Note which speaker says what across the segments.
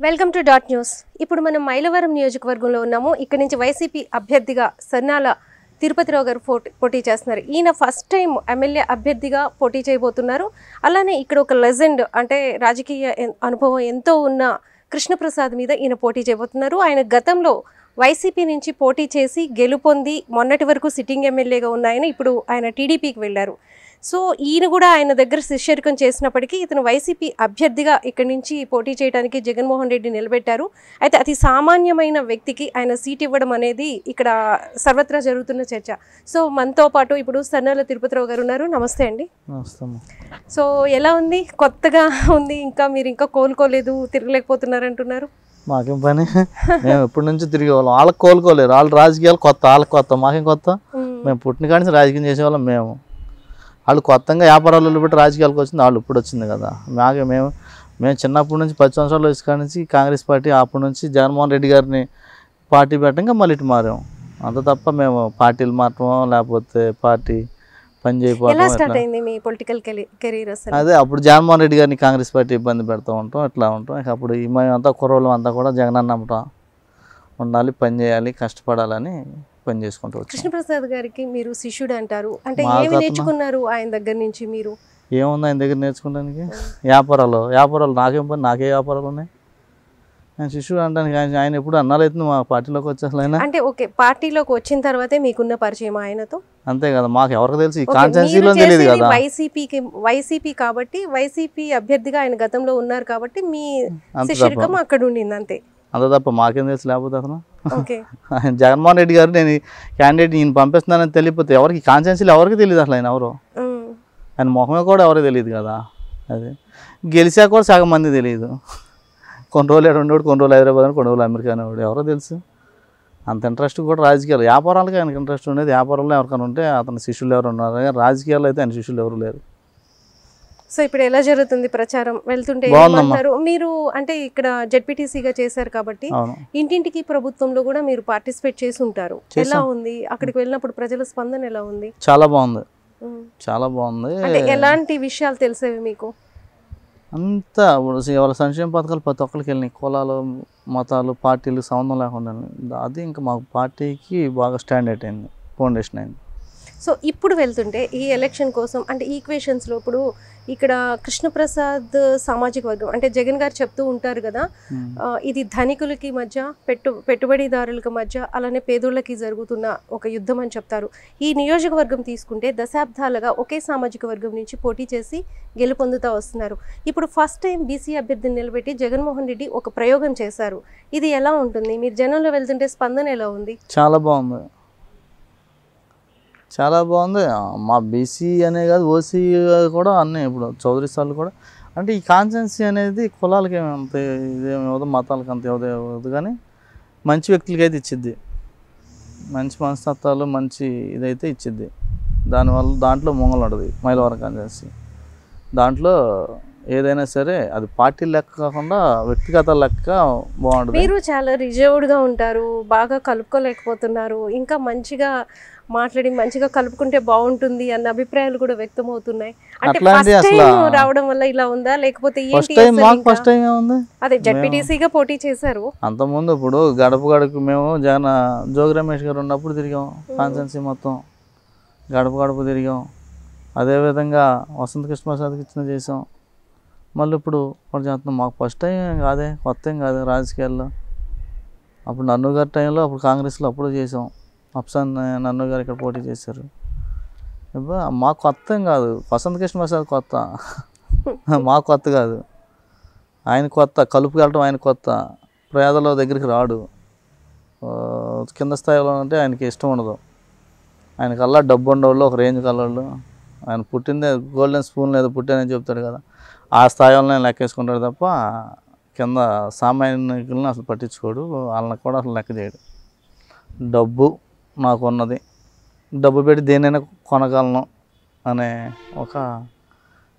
Speaker 1: Welcome to dot news. ఇప్పుడు మనం మైలవరం నియోజకవర్గంలో ఉన్నాము. ఇక్కడ నుంచి వైసీపీ అభ్యర్థిగా సన్నాల తిరుపతిరావు గారు పోటీ చేస్తున్నారు. ఈయన ఫస్ట్ టైం ఎమ్మెల్యే అభ్యర్థిగా పోటీ చేయబోతున్నారు. అలానే ఇక్కడ ఒక లెజెండ్ అంటే రాజకీయ అనుభవం ఎంతో ఉన్న కృష్ణప్రసాద్ మీద ఈయన పోటీ చేయబోతున్నారు. ఆయన గతంలో వైసీపీ నుంచి పోటీ చేసి గెలుపొంది మొన్నటి వరకు సిట్టింగ్ ఎమ్మెల్యేగా ఉన్న ఆయన ఇప్పుడు ఆయన టీడీపీకి వెళ్ళారు. సో ఈయన కూడా ఆయన దగ్గర శిష్యరికం చేసినప్పటికీ ఇతను వైసీపీ అభ్యర్థిగా ఇక్కడి నుంచి పోటీ చేయడానికి జగన్మోహన్ రెడ్డి నిలబెట్టారు. అయితే అతి సామాన్యమైన వ్యక్తికి ఆయన సీట్ ఇవ్వడం అనేది ఇక్కడ సర్వత్రా జరుగుతున్న చర్చ. సో మనతో పాటు ఇప్పుడు సన్నాల తిరుపతిరావు గారు ఉన్నారు. నమస్తే అండి. సో ఎలా ఉంది? కొత్తగా ఉంది, మీరు ఇంకా కోలుకోలేదు, తిరగలేకపోతున్నారు అంటున్నారు.
Speaker 2: మాకేం పని, మేము ఎప్పటి నుంచి తిరిగే వాళ్ళం. వాళ్ళకి కోలుకోలేరు, వాళ్ళు రాజకీయాలు కొత్త, వాళ్ళకి కొత్త, మాకేం కొత్త. మేము పుట్టిన కాడి నుంచి రాజకీయం చేసేవాళ్ళం. వాళ్ళు కొత్తగా వ్యాపారాలు పెట్టి రాజకీయాలకు వచ్చింది, వాళ్ళు ఇప్పుడు వచ్చింది కదా. మేము చిన్నప్పటి నుంచి 10 సంవత్సరాల వయసు కాడి నుంచి కాంగ్రెస్ పార్టీ, అప్పటి నుంచి జగన్మోహన్ రెడ్డి గారిని పార్టీ పెట్టంగా మళ్ళీ ఇటు మారాం. అంత తప్ప మేము పార్టీలు మారటమో లేకపోతే పార్టీ పని చేయకపోవడం. అదే అప్పుడు జగన్మోహన్ రెడ్డి గారిని కాంగ్రెస్ పార్టీ ఇబ్బంది పెడుతూ ఉంటాం, ఇట్లా ఉంటాం. ఇక అప్పుడు మేమంతా కుర్రోళ్ళం అంతా కూడా జగన్ నమ్మటం ఉండాలి, పని చేయాలి, కష్టపడాలని పని చేసుకుంటూ వచ్చాం.
Speaker 1: కృష్ణప్రసాద్ గారికి మీరు శిష్యుడు అంటారు, అంటే ఏమి నేర్చుకున్నారు ఆయన దగ్గర నుంచి? మీరు
Speaker 2: ఏముంది ఆయన దగ్గర నేర్చుకోవడానికి? వ్యాపారాలు నాకేం పని, నాకే వ్యాపారాలు ఉన్నాయి. ఆయన శిష్యుడు అంటానికి ఆయన ఎప్పుడు అన్నారైతుంది మా పార్టీలోకి వచ్చేసలు ఆయన.
Speaker 1: అంటే ఓకే, పార్టీలోకి వచ్చిన తర్వాతే మీకున్న పరిచయం ఆయనతో?
Speaker 2: అంతే కదా, మాకు ఎవరికి తెలుసు, ఈ కాన్స్టిట్యున్సీలో తెలియదు కదా.
Speaker 1: వైసీపీ కాబట్టి వైసీపీ అభ్యర్థిగా ఆయన గతంలో ఉన్నారు కాబట్టి మీ శిష్యరికం అక్కడ ఉండింది, అంతే.
Speaker 2: అంత తప్ప మాకేం తెలుసు. లేకపోతే అతను జగన్మోహన్ రెడ్డి గారు నేను క్యాండిడేట్ ఈయన పంపిస్తున్నానని తెలియకపోతే ఎవరికి కాన్స్టిట్యున్సీలో ఎవరికి తెలియదు అసలు ఆయన ఎవరో. ఆయన మొహమే కూడా ఎవరికి తెలియదు కదా. అది గెలిచాక కూడా సగం మంది తెలియదు. కొన్ని రోజులు ఉండేవాడు, కొన్ని రోజులు హైదరాబాద్, కొన్ని రోజులు అమెరికా అనేవాడు, ఎవరో తెలుసు. అంత ఇంట్రెస్ట్ కూడా రాజకీయాలు, వ్యాపారాలకి ఆయనకి ఇంట్రెస్ట్ ఉండేది. వ్యాపారంలో ఎవరికైనా ఉంటే అతని శిష్యులు ఎవరు ఉన్నారు, రాజకీయాల్లో అయితే ఆయన శిష్యులు ఎవరు లేరు.
Speaker 1: సో ఇప్పుడు ఎలా జరుగుతుంది ప్రచారం? వెళ్తుంటే మీరు అంటే ఇక్కడ జెడ్పీటీసీగా చేశారు కాబట్టి ఇంటింటికి ప్రభుత్వంలో కూడా మీరు పార్టిసిపేట్ చేసి ఉంటారు. ఎలా ఉంది అక్కడికి వెళ్ళినప్పుడు ప్రజల స్పందన ఎలా ఉంది?
Speaker 2: చాలా బాగుంది, చాలా బాగుంది.
Speaker 1: అంటే ఎలాంటి విషయాలు తెలిసేవి మీకు?
Speaker 2: అంతా వాళ్ళ సంక్షేమ పథకాలు ప్రతి ఒక్కరికి వెళ్ళినాయి. కులాలు, మతాలు, పార్టీలు సంబంధం లేకుండా. అది ఇంకా మాకు పార్టీకి బాగా స్టాండర్డ్ అయింది, ఫౌండేషన్ అయింది.
Speaker 1: సో ఇప్పుడు వెళ్తుంటే ఈ ఎలక్షన్ కోసం అంటే ఈక్వేషన్స్లో ఇప్పుడు ఇక్కడ కృష్ణప్రసాద్ సామాజిక వర్గం అంటే జగన్ గారు చెప్తూ ఉంటారు కదా, ఇది ధనికులకి మధ్య పెట్టుబడిదారులకి మధ్య అలానే పేదోళ్ళకి జరుగుతున్న ఒక యుద్ధం అని చెప్తారు. ఈ నియోజకవర్గం తీసుకుంటే దశాబ్దాలుగా ఒకే సామాజిక వర్గం నుంచి పోటీ చేసి గెలుపొందుతూ వస్తున్నారు. ఇప్పుడు ఫస్ట్ టైం బీసీ అభ్యర్థిని నిలబెట్టి జగన్మోహన్ రెడ్డి ఒక ప్రయోగం చేశారు. ఇది ఎలా ఉంటుంది? మీరు జనంలో వెళ్తుంటే స్పందన ఎలా ఉంది?
Speaker 2: చాలా బాగుంది, చాలా బాగుంది. మా బీసీ అనే కాదు, ఓసీ కూడా అన్నీ. ఇప్పుడు చౌదరి సార్లు కూడా అంటే ఈ కాన్స్టిట్యున్సీ అనేది కులాలకి అంత ఇదేమవుతుంది, మతాలకి అంత ఇవ్వదు, కానీ మంచి వ్యక్తులకి అయితే ఇచ్చిద్ది, మంచి మనస్తత్వాలు, మంచి ఇదైతే ఇచ్చిద్ది. దానివల్ల దాంట్లో మొంగలు ఉంటుంది మైలవరం కాన్స్టిట్యున్సీ. దాంట్లో ఏదైనా సరే అది పార్టీ లెక్క కాకుండా వ్యక్తిగత లెక్క బాగుంటుంది.
Speaker 1: మీరు చాలా రిజర్వ్డ్గా ఉంటారు, బాగా కలుపుకోలేకపోతున్నారు. ఇంకా మంచిగా మాట్లాడి మంచిగా కలుపుకుంటే బాగుంటుంది అన్న అభిప్రాయాలు కూడా వ్యక్తం అవుతున్నాయి. అంటే రావడం వల్ల ఇలా ఉందా లేకపోతే అదే జెడ్పీటీసీగా పోటీ చేశారు
Speaker 2: అంతకుముందు? ఇప్పుడు గడప గడపకు మేము జోగి రమేష్ గారు ఉన్నప్పుడు తిరిగాం, కాన్స్టిట్యున్సీ మొత్తం గడప గడప తిరిగాం. అదేవిధంగా వసంత కృష్ణప్రసాద్కి ఇచ్చిన చేసాం. మళ్ళీ ఇప్పుడు చేస్తున్నాం. మాకు ఫస్ట్ టైం కాదే, కొత్త ఏం కాదు రాజకీయాల్లో. అప్పుడు నన్ను గారి టైంలో అప్పుడు కాంగ్రెస్లో అప్పుడు చేసాం. అప్సాన్ నన్ను గారు ఇక్కడ పోటీ చేశారు. మాకు కొత్త ఏం కాదు, వసంత కృష్ణప్రసాద్ కొత్త, మాకు కొత్త కాదు. ఆయన కొత్త, కలుపుకి వెళ్ళటం ఆయన కొత్త. పేదల దగ్గరికి రాడు, కింద స్థాయిలో అంటే ఆయనకి ఇష్టం ఉండదు. ఆయనకల్లా డబ్బు ఉండేవాళ్ళు, ఒక రేంజ్ కలవాళ్ళు. ఆయన పుట్టిందే గోల్డెన్ స్పూన్ లేదా పుట్టానని చెప్తాడు కదా, ఆ స్థాయిలో లెక్కేసుకుంటాడు తప్ప కింద సామాన్యులను అసలు పట్టించుకోడు. వాళ్ళని కూడా అసలు లెక్క చేయడు. డబ్బు నాకు ఉన్నది, డబ్బు పెట్టి దేనైనా కొనగలను అనే ఒక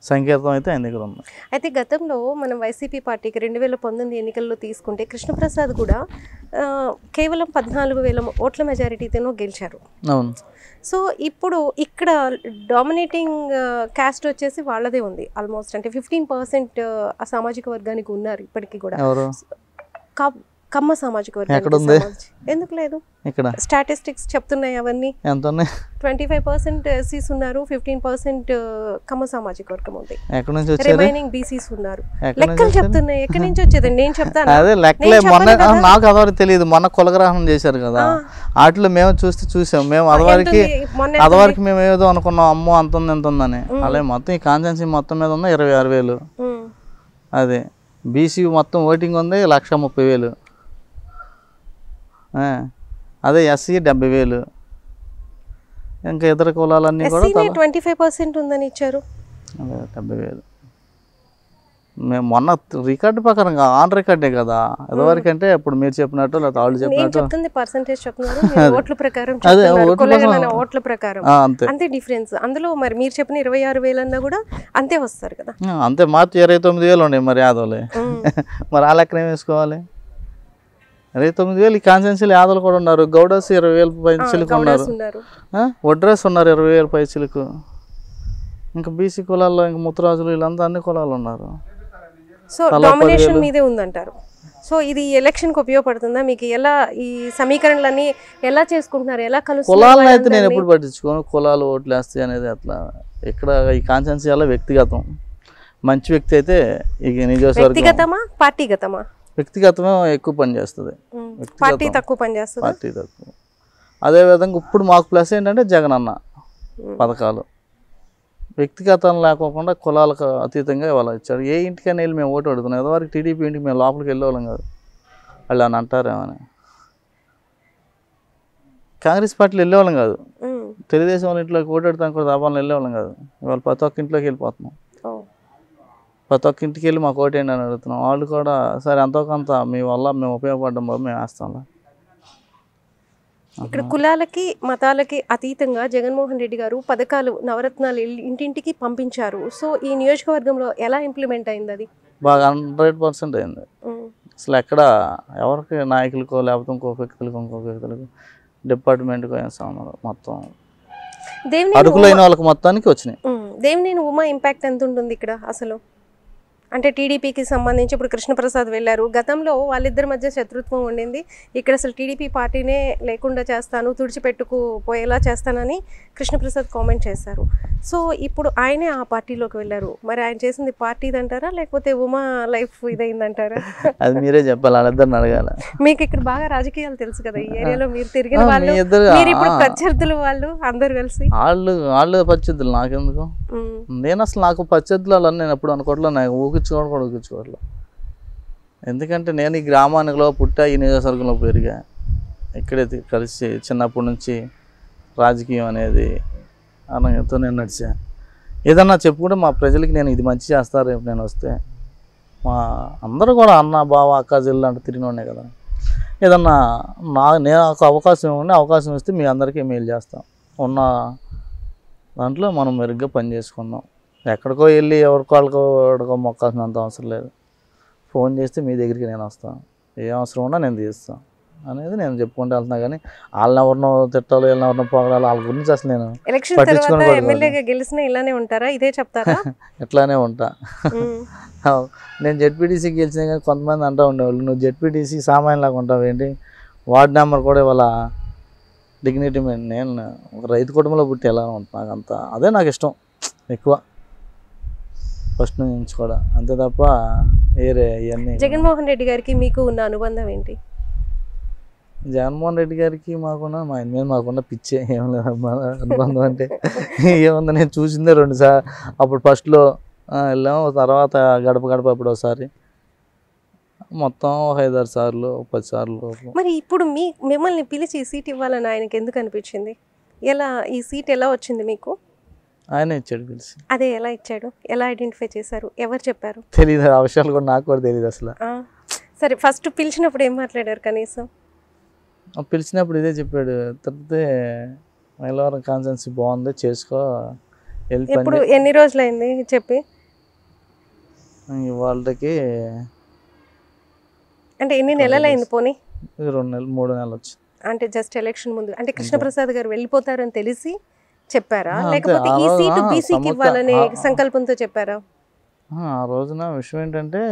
Speaker 2: సంకేతం అయితే ఆయన దగ్గర ఉంది.
Speaker 1: అయితే గతంలో మనం వైసీపీ పార్టీకి 2019 ఎన్నికల్లో తీసుకుంటే కృష్ణప్రసాద్ కూడా కేవలం 14,000 ఓట్ల మెజారిటీతో గెలిచారు.
Speaker 2: అవును.
Speaker 1: సో ఇప్పుడు ఇక్కడ డామినేటింగ్ క్యాస్ట్ వచ్చేసి వాళ్ళదే ఉంది ఆల్మోస్ట్, అంటే 15% ఆ సామాజిక వర్గానికి ఉన్నారు ఇప్పటికీ కూడా. కమ్మ సామాజిక
Speaker 2: ఎక్కడ
Speaker 1: వర్గం
Speaker 2: ఉంది?
Speaker 1: ఎందుకు లేదు?
Speaker 2: ఇక్కడ
Speaker 1: స్టాటిస్టిక్స్ చెప్తున్నాయి అవన్నీ.
Speaker 2: ఎంత ఉన్నాయి?
Speaker 1: 25% ఎస్సీస్ ఉన్నారు, 15% కమ్మ సామాజిక వర్గం ఉంది,
Speaker 2: ఎక్కడి నుంచి వచ్చేది?
Speaker 1: రిమైనింగ్ బీసీస్ ఉన్నారు.
Speaker 2: ఎక్కడి నుంచి
Speaker 1: లెక్కలు
Speaker 2: వచ్చేది?
Speaker 1: చెప్తున్నాయి. ఎక్కడి నుంచి వచ్చేదండి? నేను చెప్తాను.
Speaker 2: అదే లెక్కలే. మొన్న నాకు అదవరికి తెలియదు, మొన్న కులగ్రహణం చేశారు కదా, వాటిలో మేము చూసాం. మేము అదవరికి మేము ఏదో అనుకున్నాం, అమ్మో అంత ఉంది ఎంత ఉందని. అలాగే మొత్తం ఈ కాన్స్టిట్యున్సీ మొత్తం మీద ఉన్న 26,000. అదే బీసీ మొత్తం ఓటింగ్ ఉంది 1,30,000. అదే ఎస్సీ 70,000. ఇంకా ఇతర కులాలన్నీ కూడా
Speaker 1: 25% ఉందని ఇచ్చారు.
Speaker 2: అదే 70,000. మేము మొన్న రికార్డు ప్రకారం ఆన్ రికార్డే కదా, ఎదవరకు అంటే ఇప్పుడు మీరు చెప్పినట్టు లేదా వాళ్ళు చెప్పినట్టు
Speaker 1: పర్సెంటేజ్ చెప్తున్నారు, ఓట్ల ప్రకారం ఓట్ల ప్రకారం అంతే డిఫరెన్స్. అందులో మరి మీరు చెప్పిన 26,000 అన్నా కూడా అంతే వస్తారు కదా.
Speaker 2: అంతే మార్చి 29,000 ఉన్నాయి మరి యాదవులే. మరి ఆ లెక్కన ఏం వేసుకోవాలి? 29,000 ఈ కాన్స్టిట్యున్సీలు యాదవులు కూడా ఉన్నారు. గౌడస్ 20,000 పైచిలకు ఉన్నారు, వడ్రస్ ఉన్నారు 20,000 పైచిలకు. ఇంకా బీసీ కులాల్లో ఇంకా ముత్తరాజులు వీళ్ళంతా అన్ని కులాలు ఉన్నారు.
Speaker 1: సో డామినేషన్ మీదే ఉందంటారు. సో ఇది ఎలక్షన్కి ఉపయోగపడుతుందా మీకు? ఎలా ఈ సమీకరణలన్నీ ఎలా చేసుకుంటున్నారు, ఎలా కలుస్తున్నారు?
Speaker 2: కులాలను అయితే నేను ఎప్పుడు పట్టించుకోను. కులాలు ఓట్లు వేస్తాయి అనేది అట్లా ఇక్కడ ఈ కాన్స్టిట్యున్సీ వల్ల వ్యక్తిగతం. మంచి వ్యక్తి అయితే ఈ నియోజకవర్గం
Speaker 1: వ్యక్తిగతమా పార్టీగతమా?
Speaker 2: వ్యక్తిగతమే ఎక్కువ పనిచేస్తుంది,
Speaker 1: పార్టీ తక్కువ పనిచేస్తుంది.
Speaker 2: పార్టీ తక్కువ. అదేవిధంగా ఇప్పుడు మాకు ప్లస్ ఏంటంటే జగనన్న పథకాలు వ్యక్తిగతం లేకోకుండా కులాలకు అతీతంగా ఇవాళ ఇచ్చాడు. ఏ ఇంటికైనా వెళ్ళి మేము ఓటు అడుగుతున్నాం. ఎదవరకు టీడీపీ ఇంటికి మేము లోపలికి వెళ్ళేవాళ్ళం కాదు, వాళ్ళు అని అంటారేమని. కాంగ్రెస్ పార్టీలు వెళ్ళేవాళ్ళం కాదు, తెలుగుదేశం వాళ్ళ ఇంట్లోకి ఓటు అడుగుతాం కూడా దాబాలను వెళ్ళేవాళ్ళం కాదు. ఇవాళ ప్రతి ఒక్క ఇంట్లోకి వెళ్ళిపోతున్నాం. ప్రతి ఒక్క ఇంటికి వెళ్ళి మాకు ఓటేయండి అని అడుగుతున్నాం. వాళ్ళు కూడా సరే ఎంతో కొంత మీ వల్ల మేము ఉపయోగపడడం వల్ల మేము వేస్తాం.
Speaker 1: ఇక్కడ కులాలకి మతాలకి అతీతంగా జగన్మోహన్ రెడ్డి గారు పథకాలు నవరత్నాలు ఇంటింటికి పంపించారు. సో ఈ నియోజకవర్గంలో ఎలా ఇంప్లిమెంట్ అయింది? అది
Speaker 2: బాగా 100% అయింది. అసలు ఎక్కడ ఎవరికి నాయకులకో లేకపోతే ఇంకో వ్యక్తులకు డిపార్ట్మెంట్కో ఏం సంబంధం, మొత్తం అడుగులైన వాళ్ళకి మొత్తానికి వచ్చినాయి.
Speaker 1: దేవినేని ఉమా ఇంపాక్ట్ ఎంత ఉంటుంది ఇక్కడ అసలు? అంటే టీడీపీకి సంబంధించి ఇప్పుడు కృష్ణప్రసాద్ వెళ్ళారు. గతంలో వాళ్ళిద్దరి మధ్య శత్రుత్వం ఉండింది. ఇక్కడ అసలు టీడీపీ పార్టీనే లేకుండా చేస్తాను, తుడిచిపెట్టుకు పోయేలా చేస్తానని కృష్ణప్రసాద్ కామెంట్ చేశారు. సో ఇప్పుడు ఆయనే ఆ పార్టీలోకి వెళ్ళారు. మరి ఆయన చేసింది పార్టీది అంటారా లేకపోతే ఉమా లైఫ్ ఇదైందంటారా?
Speaker 2: అది మీరే చెప్పాలి, వాళ్ళిద్దరిని అడగాలి.
Speaker 1: మీకు ఇక్కడ బాగా రాజకీయాలు తెలుసు కదా, ఈ ఏరియాలో మీరు తిరిగిన వాళ్ళు, మీరు ఇప్పుడు ప్రత్యర్థులు వాళ్ళు అందరు కలిసి.
Speaker 2: వాళ్ళు ప్రత్యర్థులు నాకెందుకు? నేను అసలు నాకు ప్రత్యర్థులు అని నేను ఎప్పుడు అనుకోవట్లేదు, నాకు ఊహించుకోవట్లేదు. ఎందుకంటే నేను ఈ గ్రామానికిలో పుట్టా, ఈ నియోజకవర్గంలో పెరిగా, ఇక్కడే కలిసి చిన్నప్పటి నుంచి రాజకీయం అనేది అనంతో నేను నడిచా. ఏదన్నా చెప్పుకుంటే మా ప్రజలకి నేను ఇది మంచి చేస్తారు రేపు నేను వస్తే. మా అందరూ కూడా అన్న బావ అక్క జిల్లా అంటే తిరిగిన కదా. ఏదన్నా నేను అవకాశం ఇస్తే మీ అందరికీ మెయిల్ చేస్తాం. ఉన్న దాంట్లో మనం మెరుగ్గా పని చేసుకుందాం. ఎక్కడికో వెళ్ళి ఎవరికో మొక్కాల్సినంత అవసరం లేదు. ఫోన్ చేస్తే మీ దగ్గరికి నేను వస్తాను, ఏ అవసరం ఉన్నా నేను తీస్తాను అనేది నేను చెప్పుకుంటూ వెళ్తున్నా. కానీ వాళ్ళని ఎవరినో తిట్టాలి, వీళ్ళని ఎవరినో పొగడాలి, వాళ్ళ గురించి అసలు నేను
Speaker 1: గెలిచిన ఇలానే ఉంటారా? ఇదే చెప్తారా?
Speaker 2: ఎట్లానే ఉంటా. నేను జెడ్పీటీసీకి గెలిచిన కానీ కొంతమంది అంటూ ఉండేవాళ్ళు, నువ్వు జెడ్పీటీసీ సామాన్యలాగా ఉంటావు ఏంటి, వార్డు నెంబర్ కూడా ఇవాళ డిగ్నిటీ మీద. నేను ఒక రైతు కుటుంబంలో పుట్టి ఎలా ఉంటాను, నాకు అంతా అదే నాకు ఇష్టం ఎక్కువ ఫస్ట్ నుంచి కూడా, అంతే తప్ప వేరే ఇవన్నీ.
Speaker 1: జగన్మోహన్ రెడ్డి గారికి మీకు ఉన్న అనుబంధం ఏంటి?
Speaker 2: జగన్మోహన్ రెడ్డి గారికి మాకున్న మా ఆయన మీద మాకున్న పిచ్చే, ఏం లేదు అనుబంధం అంటే ఏముంది. నేను చూసిందే 2 సార్లు, అప్పుడు ఫస్ట్లో వెళ్ళాము, తర్వాత గడప అప్పుడు ఒకసారి, మొత్తం 5-6 సార్లు 10 సార్లు.
Speaker 1: మరి ఇప్పుడు మిమ్మల్ని పిలిచి సీట్ ఇవ్వాలని ఆయనకి ఎందుకు అనిపించింది? ఎలా ఈ సీట్ ఎలా వచ్చింది మీకు?
Speaker 2: ఆయన ఇచ్చాడు పిలిచి.
Speaker 1: అదే ఎలా ఇచ్చాడు, ఎలా ఐడెంటిఫై చేశారు, ఎవరు చెప్పారు?
Speaker 2: తెలియదు, ఆ విషయాలు కూడా నాకు కూడా తెలియదు అసలు.
Speaker 1: సరే, ఫస్ట్ పిలిచినప్పుడు ఏం మాట్లాడారు? కనీసం
Speaker 2: పిలిచినప్పుడు ఇదే చెప్పాడు, తర్వాత మైలవరం కాన్స్టిట్యున్సీ బాగుంది చేసుకో వెళ్ళి.
Speaker 1: ఇప్పుడు ఎన్ని రోజులైంది చెప్పి?
Speaker 2: వాళ్ళకి
Speaker 1: అంటే ఎన్ని నెలలైంది? పోనీ
Speaker 2: 2 నెలలు 3 నెలలు వచ్చింది.
Speaker 1: అంటే జస్ట్ ఎలక్షన్ ముందు, అంటే కృష్ణప్రసాద్ గారు వెళ్ళిపోతారని తెలిసి చెప్పారా, లేకపోతే ఈ సీటు బీసీకి ఇవ్వాలనే సంకల్పంతో చెప్పారా?
Speaker 2: ఆ రోజున విషయం ఏంటంటే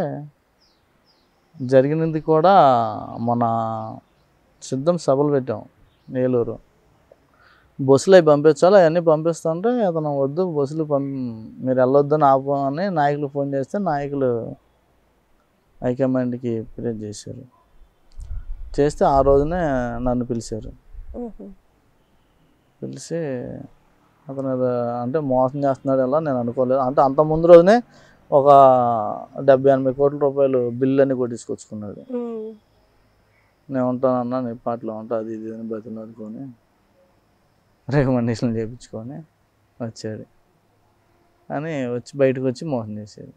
Speaker 2: జరిగినది కూడా మన సిద్ధం సభలు పెట్టాం ఏలూరు. బస్సులు అవి పంపించాలి, అవన్నీ పంపిస్తుంటే అతను వద్దు బస్సులు మీరు వెళ్ళొద్దని ఆపు అని నాయకులు ఫోన్ చేస్తే నాయకులు హైకమాండ్కి ఫిర్యాదు చేశారు. చేస్తే ఆ రోజునే నన్ను పిలిచారు. పిలిచి అతను అంటే మోసం చేస్తున్నాడు ఎలా నేను అనుకోలేదు. అంటే అంత ముందు రోజునే ఒక 70-80 కోట్ల రూపాయలు బిల్లు అని కొట్టించుకొచ్చుకున్నాడు. నేను ఉంటానన్నా నీ పాటలో ఉంటా అది ఇది అని బతిలాడుకొని రికమెండేషన్లు చేయించుకొని వచ్చాడు అని వచ్చి బయటకు వచ్చి మోసం చేశాడు.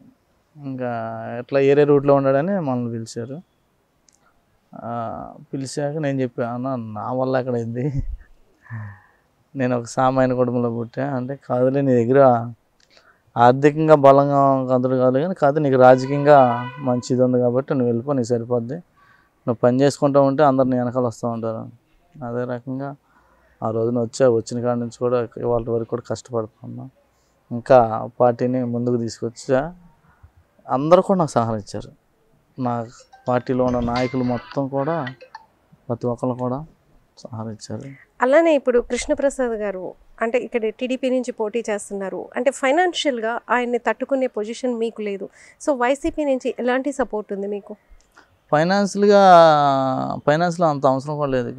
Speaker 2: ఇంకా ఎట్లా ఏరే రూట్లో ఉన్నాడని మనల్ని పిలిచారు. పిలిచాక నేను చెప్పాను నా వల్ల అక్కడ అయింది, నేను ఒక సామాన్య కుటుంబంలో పుట్టా అంటే కాదులే నీ దగ్గర ఆర్థికంగా బలంగా కంతుడు కాదు కానీ కాదు నీకు రాజకీయంగా మంచిది ఉంది కాబట్టి నువ్వు వెళ్ళిపో నీకు సరిపోద్ది, నువ్వు పని చేసుకుంటూ ఉంటే అందరు నీ వెనకాల వస్తూ ఉంటారు. అదే రకంగా ఆ రోజున వచ్చిన కాడి నుంచి కూడా ఇవాళ వరకు కూడా కష్టపడుతున్నా. ఇంకా పార్టీని ముందుకు తీసుకొచ్చా. అందరూ కూడా నాకు సహకరించారు. నా పార్టీలో ఉన్న నాయకులు మొత్తం కూడా ప్రతి ఒక్కరు కూడా సహకరించారు.
Speaker 1: అలానే ఇప్పుడు కృష్ణప్రసాద్ గారు అంటే ఇక్కడ టీడీపీ నుంచి పోటీ చేస్తున్నారు అంటే ఫైనాన్షియల్గా ఆయన్ని తట్టుకునే పొజిషన్ మీకు లేదు. సో వైసీపీ నుంచి ఎలాంటి సపోర్ట్ ఉంది మీకు?
Speaker 2: ఫైనాన్స్లో అంత అవసరం కూడా లేదు.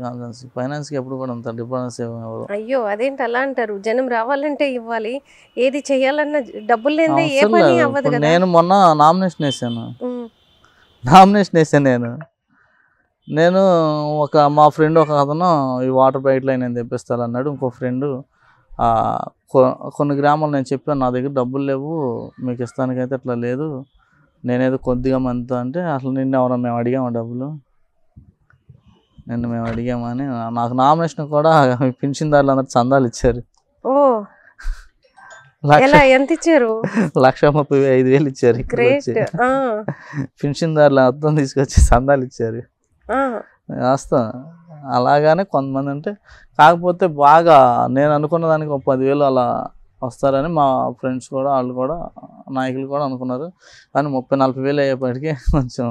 Speaker 2: ఫైనాన్స్కి ఎప్పుడు కూడా అంత డిపెండెన్స్ ఏమవ్వదు.
Speaker 1: అయ్యో అదేంటి అలా అంటారు? జనం రావాలంటే ఇవ్వాలి, ఏది చేయాలన్నా డబ్బులు లేదే ఏ పని అవ్వదు కదా.
Speaker 2: నేను మొన్న నామినేషన్ వేసాను. నేను ఒక మా ఫ్రెండ్ ఒక అతను ఈ వాటర్ పైప్ లైన్ నేను తెప్పిస్తాను అన్నాడు. ఇంకో ఫ్రెండ్ కొన్ని గ్రామాలు నేను చెప్పాను నా దగ్గర డబ్బులు లేవు మీకు ఇస్తానికైతే అట్లా లేదు, నేనేదో కొద్దిగా మంత అంటే అసలు నిన్న ఎవరన్నా మేము అడిగాము డబ్బులు, మేము అడిగామని నాకు నామినేషన్ కూడా పింఛన్దారులు అందరూ చందాలు ఇచ్చారు.
Speaker 1: ఓ ఎంత ఇచ్చారు?
Speaker 2: 1,35,000 ఇచ్చారు. పింఛన్దారులు మొత్తం తీసుకొచ్చి చందాలు ఇచ్చారు. వేస్తాం అలాగానే కొంతమంది అంటే కాకపోతే బాగా నేను అనుకున్న దానికి ఒక 10,000 అలా వస్తారని మా ఫ్రెండ్స్ కూడా వాళ్ళు కూడా నాయకులు కూడా అనుకున్నారు. కానీ 30,000-40,000 అయ్యేపటికి కొంచెం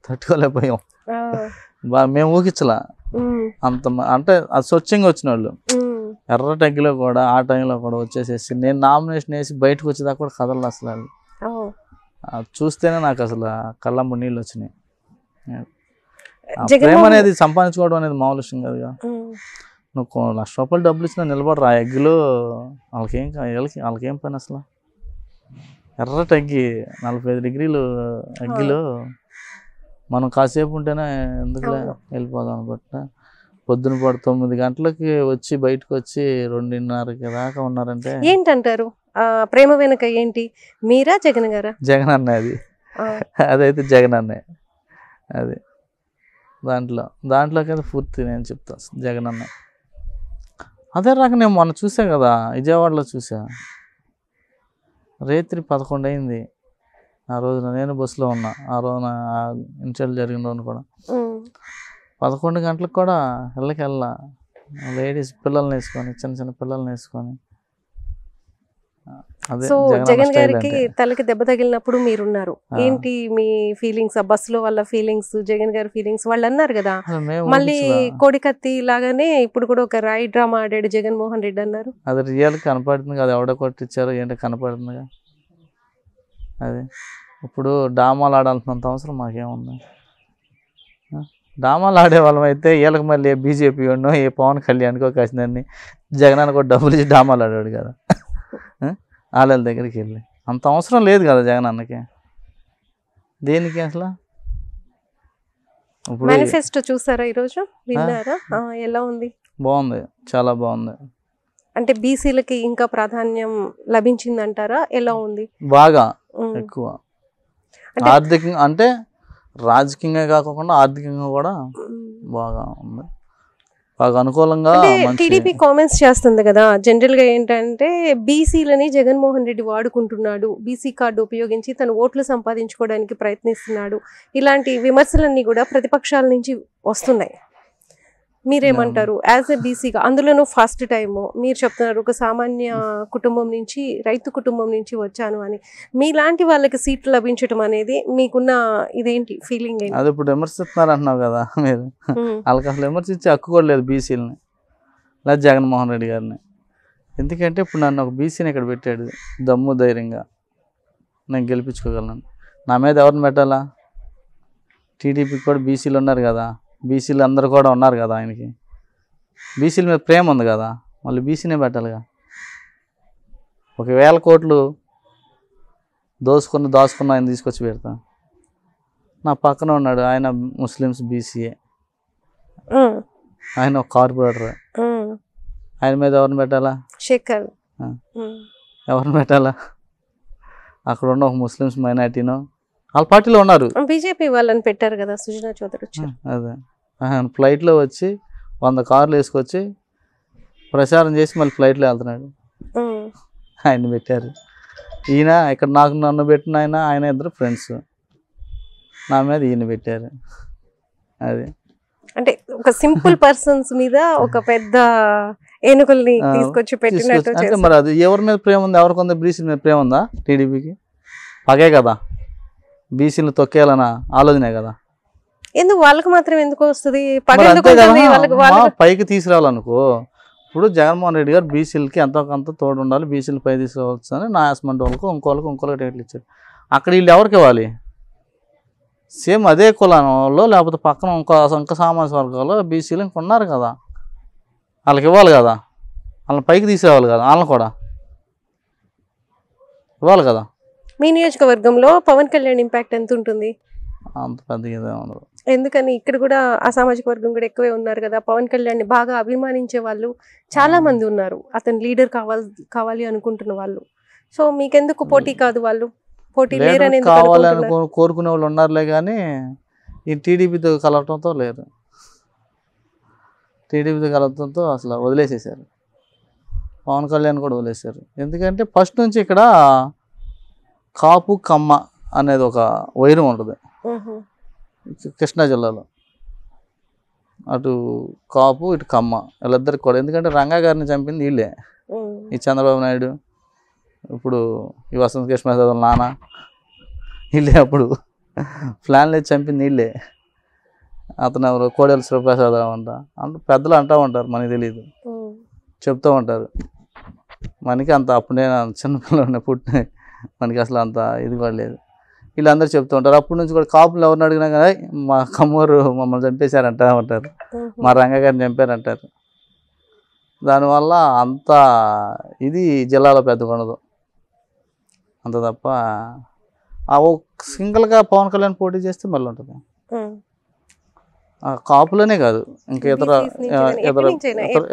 Speaker 2: తట్టుకోలేకపోయాం. మేము ఊహించలా అంత అంటే అది స్వచ్ఛంగా వచ్చిన వాళ్ళు ఎర్ర టగ్గిలో కూడా ఆ టైంలో కూడా వచ్చేసేసి నేను నామినేషన్ వేసి బయటకు వచ్చేదాకా కూడా కదలదు అసలు. చూస్తేనే నాకు అసలు కళ్ళంబు నీళ్ళు వచ్చినాయి. ప్రేమ అనేది సంపాదించుకోవడం అనేది మామూలు విషయం కాదుగా. నువ్వు ₹1,00,000 డబ్బులు ఇచ్చినా నిలబడరు ఆ ఎగ్గులో. వాళ్ళకేం పని అసలు? ఎర్ర టగ్గి 45 డిగ్రీలు ఎగ్గిలో మనం కాసేపు ఉంటేనే ఎందుకులే వెళ్ళిపోదాం అనుకుంటా. పొద్దున 9 గంటలకి వచ్చి బయటకు వచ్చి 2:30 దాకా ఉన్నారంటే ఏంటంటారు?
Speaker 1: ప్రేమ వెనుక ఏంటి? మీరా జగన్ గారా?
Speaker 2: జగన్ అన్న అది అదైతే జగన్ అన్నే అది దాంట్లోకి అయితే పూర్తి నేను చెప్తాను జగన్ అన్న. అదే రకంగా నేను మొన్న చూసా కదా విజయవాడలో చూసా, రాత్రి 11 అయింది. ఆ రోజున నేను బస్సులో ఉన్నా. ఆ రోజున ఇన్సిడెంట్ జరిగిన రోజున కూడా 11 గంటలకు కూడా వెళ్ళా లేడీస్ పిల్లల్ని వేసుకొని చిన్న పిల్లల్ని వేసుకొని.
Speaker 1: సో జగన్ గారికి తలకి దెబ్బ తగిలినప్పుడు మీరున్నారు. ఏంటి మీ ఫీలింగ్స్? ఆ బస్సులో వాళ్ళ ఫీలింగ్స్, జగన్ గారి ఫీలింగ్స్ వాళ్ళు అన్నారు కదా. మళ్ళీ కోడికత్తి లాగానే ఇప్పుడు కూడా ఒక రాయి డ్రామా ఆడాడు జగన్మోహన్ రెడ్డి అన్నారు.
Speaker 2: అది రియల్ కనపడుతుంది కదా, ఎవడ కొట్టించారో ఏంటో కనపడుతుందిగా. అది ఇప్పుడు డ్రామాలు ఆడాల్సినంత అవసరం మాకేముంది? డ్రామాలు ఆడే వాళ్ళం అయితే వీళ్ళకి మళ్ళీ బీజేపీ ఉండో ఏ పవన్ కళ్యాణ్కో కాసిందని జగన్ కూడా డబ్బులు ఇచ్చి డ్రామాలు ఆడాడు కదా వాళ్ళ దగ్గరికి వెళ్ళి. అంత అవసరం లేదు కదా జగన్ అన్నకి. దేనికి అసలు?
Speaker 1: ఇప్పుడు మేనిఫెస్టో చూసారా ఈరోజు? విన్నారా? ఎలా ఉంది?
Speaker 2: బాగుంది, చాలా బాగుంది.
Speaker 1: అంటే బీసీలకి ఇంకా ప్రాధాన్యం లభించిందంటారా? ఎలా ఉంది?
Speaker 2: బాగా ఎక్కువ ఆర్థికంగా అంటే రాజకీయంగా కాకుండా ఆర్థికంగా కూడా బాగా ఉంది, బాగా అనుకూలంగా.
Speaker 1: టీడీపీ కామెంట్స్ చేస్తుంది కదా జనరల్ గా ఏంటంటే బీసీలని జగన్మోహన్ రెడ్డి వాడుకుంటున్నాడు, బీసీ కార్డు ఉపయోగించి తను ఓట్లు సంపాదించుకోవడానికి ప్రయత్నిస్తున్నాడు, ఇలాంటి విమర్శలన్నీ కూడా ప్రతిపక్షాల నుంచి వస్తున్నాయి. మీరేమంటారు యాజ్ ఎ బీసీగా? అందులోనూ ఫస్ట్ టైం మీరు చెప్తున్నారు ఒక సామాన్య కుటుంబం నుంచి, రైతు కుటుంబం నుంచి వచ్చాను అని. మీలాంటి వాళ్ళకి సీట్లు లభించడం అనేది మీకున్న ఇదేంటి ఫీలింగ్ ఏంటి?
Speaker 2: అది ఇప్పుడు విమర్శిస్తున్నారు అంటున్నావు కదా మీరు, వాళ్ళకి అసలు విమర్శించే హక్కు కూడా లేదు బీసీలని, లేదా జగన్మోహన్ రెడ్డి గారిని. ఎందుకంటే ఇప్పుడు నన్ను ఒక బీసీని ఇక్కడ పెట్టాడు, దమ్ము ధైర్యంగా నేను గెలిపించుకోగలను. నా మీద ఎవరిని పెట్టాలా? టీడీపీకి కూడా బీసీలు ఉన్నారు కదా, బీసీలు అందరూ కూడా ఉన్నారు కదా, ఆయనకి బీసీల మీద ప్రేమ ఉంది కదా, మళ్ళీ బీసీనే పెట్టాలిగా. 1,000 కోట్లు దాచుకున్న ఆయన తీసుకొచ్చి పెడతా. నా పక్కన ఉన్నాడు, ఆయన ముస్లిమ్స్ బీసీఏ, ఆయన ఒక కార్పొరేటర్, ఆయన మీద ఎవరిని పెట్టాలా?
Speaker 1: శేఖర్
Speaker 2: ఎవరిని పెట్టాలా? అక్కడ ఉన్న ఒక ముస్లిమ్స్ మైనార్టీనో వాళ్ళ పార్టీలో ఉన్నారు,
Speaker 1: బీజేపీ వాళ్ళని పెట్టారు కదా, సుజనా చౌదరి వచ్చారు.
Speaker 2: అదే ఆయన ఫ్లైట్లో వచ్చి 100 కార్లు వేసుకొచ్చి ప్రచారం చేసి మళ్ళీ ఫ్లైట్లో వెళ్తున్నాడు, ఆయన్ని పెట్టారు. ఈయన ఇక్కడ నన్ను పెట్టిన ఆయన ఇద్దరు ఫ్రెండ్స్, నా మీద ఈయన పెట్టారు. అది
Speaker 1: అంటే ఒక సింపుల్ పర్సన్స్ మీద ఒక పెద్ద ఏనుగుల్ని తీసుకొచ్చి పెట్టినట్టు.
Speaker 2: అంటే మరి అది ఎవరి మీద ప్రేమ ఉంది? ఎవరికి ఉంది? బీసీల మీద ప్రేమ ఉందా? టీడీపీకి పగే కదా, బీసీలు తొక్కేయాలన్న ఆలోచనే కదా.
Speaker 1: ఎందుకు వాళ్ళకి మాత్రం ఎందుకు వస్తుంది?
Speaker 2: పైకి తీసుకురావాలనుకో. ఇప్పుడు జగన్మోహన్ రెడ్డి గారు బీసీలకి ఎంతో కొంత తోడు ఉండాలి, బీసీలు పై తీసుకోవచ్చు అని నా యాస్మెంట్ వాళ్ళకు ఇంకోళ్ళకి టికెట్లు ఇచ్చారు. అక్కడ వీళ్ళు ఎవరికి ఇవ్వాలి? సేమ్ అదే కులంలో లేకపోతే పక్కన ఇంకో సామాజిక వర్గాల్లో బీసీలు ఇంకొన్నారు కదా, వాళ్ళకి ఇవ్వాలి కదా, వాళ్ళని పైకి తీసేవాళ్ళు కదా, వాళ్ళని కూడా ఇవ్వాలి కదా.
Speaker 1: మీ నియోజకవర్గంలో పవన్ కళ్యాణ్ ఇంపాక్ట్ ఎంత ఉంటుంది?
Speaker 2: అంత పెద్దగా ఉండదు.
Speaker 1: ఎందుకని ఇక్కడ కూడా అసామాజిక వర్గం కూడా ఎక్కువే ఉన్నారు కదా, పవన్ కళ్యాణ్ బాగా అభిమానించే వాళ్ళు చాలా మంది ఉన్నారు, అతను లీడర్ కావాలి అనుకుంటున్న వాళ్ళు. సో మీకెందుకు పోటీ కాదు? వాళ్ళు పోటీ లేరని
Speaker 2: కావాలని కోరుకునే వాళ్ళు ఉన్నారులే, కానీ ఈ టీడీపీతో కలవటంతో లేరు. టీడీపీతో కలవటంతో అసలు వదిలేసేసారు, పవన్ కళ్యాణ్ కూడా వదిలేశారు. ఎందుకంటే ఫస్ట్ నుంచి ఇక్కడ కాపు కమ్మ అనేది ఒక వైరం ఉంటుంది కృష్ణా జిల్లాలో, అటు కాపు ఇటు కమ్మ వీళ్ళిద్దరికి కూడా. ఎందుకంటే రంగా గారిని చంపింది వీళ్ళే, ఈ చంద్రబాబు నాయుడు, ఇప్పుడు ఈ వసంత కృష్ణ నాన్న, వీళ్ళే అప్పుడు ప్లాన్లు వేసి చంపింది వీళ్ళే. అతను ఎవరు? కోడెల శివప్రసాదరావు అంట, అంటే పెద్దలు అంటూ ఉంటారు, మనకి తెలియదు, చెప్తూ ఉంటారు. మనకి అంత అప్పుడే చిన్నపిల్లలు పుట్టిన మనకి అసలు అంత ఇది కూడా లేదు. వీళ్ళందరూ చెప్తూ ఉంటారు. అప్పటి నుంచి కూడా కాపులు ఎవరిని అడిగినా కానీ మా కమ్మూరు మమ్మల్ని చంపేశారంట అంటారు, మా రంగ గారిని చంపారంటారు. దానివల్ల అంత ఇది జిల్లాలో పెద్దగా ఉండదు అంత తప్ప. సింగిల్గా పవన్ కళ్యాణ్ పోటీ చేస్తే మళ్ళీ ఉంటుంది. కాపులనే కాదు, ఇంకా